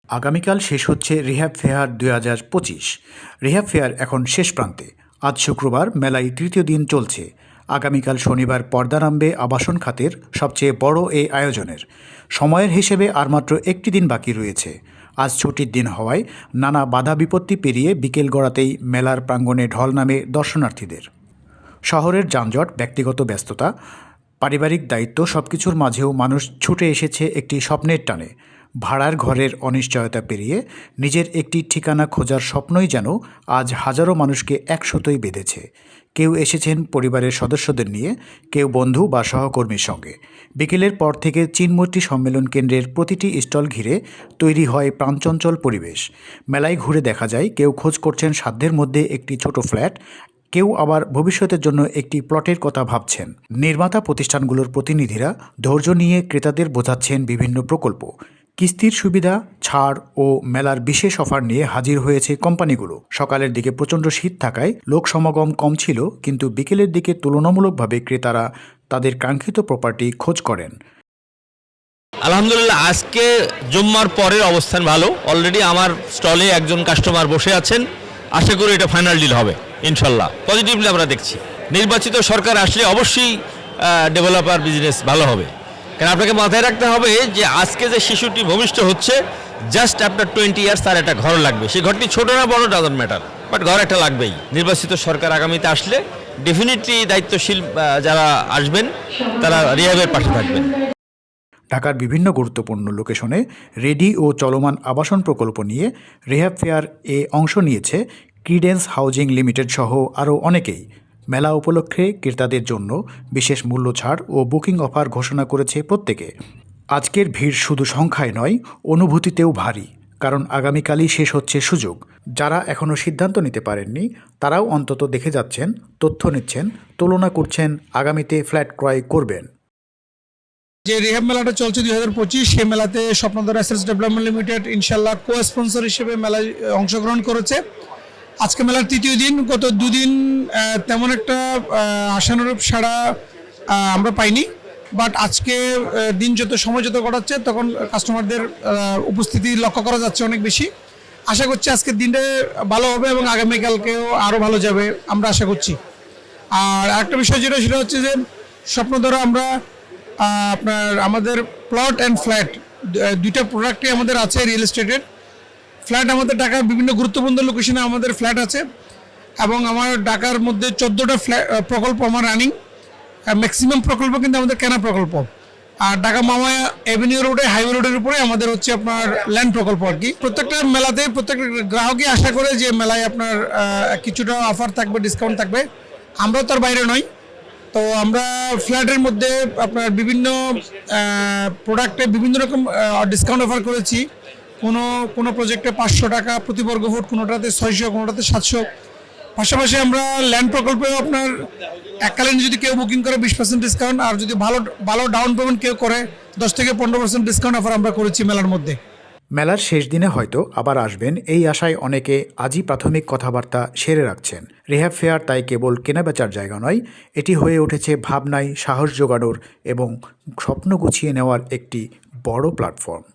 আগামীকাল শেষ হচ্ছে রিহ্যাব ফেয়ার ২০২৫। রিহ্যাব ফেয়ার এখন শেষ প্রান্তে। আজ শুক্রবার মেলায় তৃতীয় দিন চলছে। আগামীকাল শনিবার পর্দা নামবে আবাসন খাতের সবচেয়ে বড় এই আয়োজনের। সময়ের হিসেবে আর মাত্র একটি দিন বাকি রয়েছে। আজ ছুটির দিন হওয়ায় নানা বাধা বিপত্তি পেরিয়ে বিকেল গড়াতেই মেলার প্রাঙ্গণে ঢল নামে দর্শনার্থীদের। শহরের যানজট, ব্যক্তিগত ব্যস্ততা, পারিবারিক দায়িত্ব সবকিছুর মাঝেও মানুষ ছুটে এসেছে একটি স্বপ্নের টানে। ভাড়ার ঘরের অনিশ্চয়তা পেরিয়ে নিজের একটি ঠিকানা খোঁজার স্বপ্নই যেন আজ হাজারো মানুষকে একসাথেই বেঁধেছে। কেউ এসেছেন পরিবারের সদস্যদের নিয়ে, কেউ বন্ধু বা সহকর্মীর সঙ্গে। বিকেলের পর থেকে চিনমূর্তি সম্মেলন কেন্দ্রের প্রতিটি স্টল ঘিরে তৈরি হয় প্রাণচঞ্চল পরিবেশ। মেলায় ঘুরে দেখা যায় কেউ খোঁজ করছেন সাধ্যের মধ্যে একটি ছোট ফ্ল্যাট, কেউ আবার ভবিষ্যতের জন্য একটি প্লটের কথা ভাবছেন। নির্মাতা প্রতিষ্ঠানগুলোর প্রতিনিধিরা ধৈর্য নিয়ে ক্রেতাদের বোঝাচ্ছেন বিভিন্ন প্রকল্প, কিস্তির সুবিধা, ছাড় ও মেলার বিশেষ অফার নিয়ে হাজির হয়েছে কোম্পানিগুলো। সকালের দিকে প্রচণ্ড শীত থাকায় লোক সমাগম কম ছিল, কিন্তু বিকেলের দিকে তুলনামূলকভাবে ক্রেতারা তাদের কাঙ্ক্ষিত প্রপার্টি খোঁজ করেন। আলহামদুলিল্লাহ, আজকে জুম্মার পরের অবস্থান ভালো। অলরেডি আমার স্টলে একজন কাস্টমার বসে আছেন। আশা করি এটা ফাইনাল ডিল হবে ইনশাল্লাহ। পজিটিভলি আমরা দেখছি। নির্বাচিত সরকার আসলে অবশ্যই ডেভেলপার বিজনেস ভালো হবে। কারণ আপনাকে মাথায় রাখতে হবে যে আজকে যে শিশুটি ভূমিষ্ঠ হচ্ছে, জাস্ট আফটার 20 ইয়ার্স তার একটা ঘর লাগবে। সেই ঘরটি ছোট না বড় ডাজন্ট ম্যাটার, বাট ঘর একটা লাগবেই। নির্বাচিত সরকার আগামীতে আসলে ডেফিনেটলি দায়িত্বশীল যারা আসবেন তারা রিহাবের পাশে থাকবেন। ঢাকার বিভিন্ন গুরুত্বপূর্ণ লোকেশনে রেডি ও চলমান আবাসন প্রকল্প নিয়ে রিহ্যাব ফেয়ার এ অংশ নিয়েছে ক্রিডেন্স হাউজিং লিমিটেড সহ আরও অনেকেই। মেলা উপলক্ষে ক্রেতাদের জন্য বিশেষ মূল্য ছাড় ও বুকিং অফার ঘোষণা করেছে প্রত্যেকে। আজকের ভিড় শুধু সংখ্যায় নয়, অনুভূতিতেও ভারী। কারণ আগামীকালই শেষ হচ্ছে সুযোগ। যারা এখনও সিদ্ধান্ত নিতে পারেননি তারাও অন্তত দেখে যাচ্ছেন, তথ্য নিচ্ছেন, তুলনা করছেন, আগামীতে ফ্ল্যাট ক্রয় করবেন। যে রিহ্যাব মেলাটা চলছে 2025, সেই মেলাতে স্বপ্নধর অ্যাসেটস ডেভেলপমেন্ট লিমিটেড ইনশাল্লাহ কো স্পন্সর হিসেবে মেলায় অংশগ্রহণ করেছে। আজকে মেলার তৃতীয় দিন। গত দুদিন তেমন একটা আশানুরূপ সাড়া আমরা পাইনি, বাট আজকে দিন সময় যত গড়াচ্ছে তখন কাস্টমারদের উপস্থিতি লক্ষ্য করা যাচ্ছে অনেক বেশি। আশা করছি আজকের দিনটা ভালো হবে এবং আগামীকালকেও আরও ভালো যাবে আমরা আশা করছি। আর আরেকটা বিষয় সেটা হচ্ছে যে স্বপ্নধর আমরা আমাদের প্লট অ্যান্ড ফ্ল্যাট দুইটা প্রোডাক্টই আমাদের আছে। রিয়েল এস্টেটের ফ্ল্যাট আমাদের ঢাকার বিভিন্ন গুরুত্বপূর্ণ লোকেশনে আমাদের ফ্ল্যাট আছে এবং আমার ঢাকার মধ্যে 14টা প্রকল্প আমার রানিং। ম্যাক্সিমাম প্রকল্প কিন্তু আমাদের কেনা প্রকল্প। আর ঢাকা মামা এভিনিউ রোডে, হাইওয়ে রোডের উপরে আমাদের হচ্ছে আপনার ল্যান্ড প্রকল্প আর কি। প্রত্যেকটা মেলাতে প্রত্যেকটা গ্রাহকই আশা করে যে মেলায় আপনার কিছুটা অফার থাকবে, ডিসকাউন্ট থাকবে। আমরাও তার বাইরে নই। তো আমরা ফ্ল্যাটের মধ্যে আপনার বিভিন্ন প্রোডাক্টে বিভিন্ন রকম ডিসকাউন্ট অফার করেছি। কোনো প্রজেক্টে 500 টাকা প্রতি বর্গ ফুট, কোনোটাতে 600, কোনোটাতে 700। পাশাপাশি আমরা ল্যান্ড প্রকল্পেও আপনার এককালীন যদি কেউ বুকিং করে 20% ডিসকাউন্ট, আর যদি ভালো ডাউন পেমেন্ট কেউ করে 10 থেকে 15% ডিসকাউন্ট অফার আমরা করেছি মেলার মধ্যে। মেলার শেষ দিনে হয়তো আবার আসবেন এই আশায় অনেকে আজই প্রাথমিক কথাবার্তা সেরে রাখছেন। রিহ্যাব ফেয়ার তাই কেবল কেনাবেচার জায়গা নয়, এটি হয়ে উঠেছে ভাবনায় সাহস জোগানোর এবং স্বপ্ন গুছিয়ে নেওয়ার একটি বড় প্ল্যাটফর্ম।